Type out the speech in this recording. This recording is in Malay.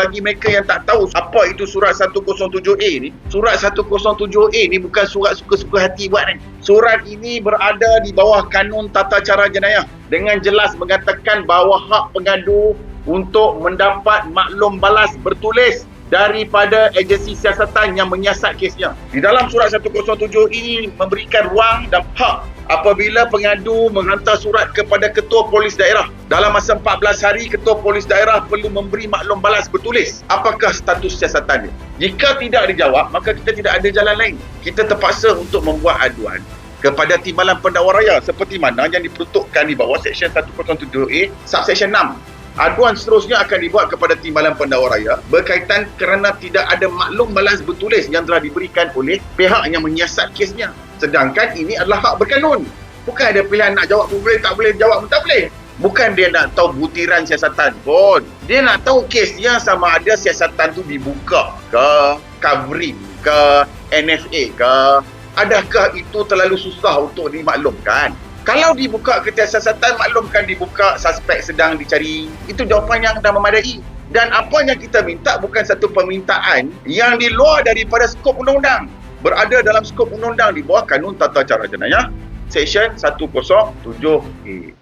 bagi mereka yang tak tahu apa itu surat 107A ni, surat 107A ni bukan surat suka-suka hati buat ni. Surat ini berada di bawah Kanun Tata Cara Jenayah dengan jelas mengatakan bahawa hak pengadu untuk mendapat maklum balas bertulis daripada agensi siasatan yang menyiasat kesnya. Di dalam surat 107 ini memberikan ruang dan hak apabila pengadu menghantar surat kepada ketua polis daerah. Dalam masa 14 hari, ketua polis daerah perlu memberi maklum balas bertulis. Apakah status siasatannya? Jika tidak dijawab, maka kita tidak ada jalan lain. Kita terpaksa untuk membuat aduan kepada Timbalan Pendakwa Raya seperti mana yang diperuntukkan di bawah Seksyen 107A, Subseksyen 6. Aduan seterusnya akan dibuat kepada Timbalan Pendakwa Raya berkaitan kerana tidak ada maklum balas bertulis yang telah diberikan oleh pihak yang menyiasat kesnya. Sedangkan ini adalah hak berkanun. Bukan ada pilihan nak jawab pun boleh, tak boleh jawab pun tak boleh. Bukan dia nak tahu butiran siasatan pun. Dia nak tahu kesnya sama ada siasatan tu dibuka ke, covering ke, NFA ke. Adakah itu terlalu susah untuk dimaklumkan? Kalau dibuka kesiasatan, maklumkan dibuka, suspek sedang dicari. Itu jawapan yang dah memadai. Dan apa yang kita minta bukan satu permintaan yang di luar daripada skop undang-undang. Berada dalam skop undang-undang di bawah Kanun Tata Cara Jenayah, Seksyen 107A.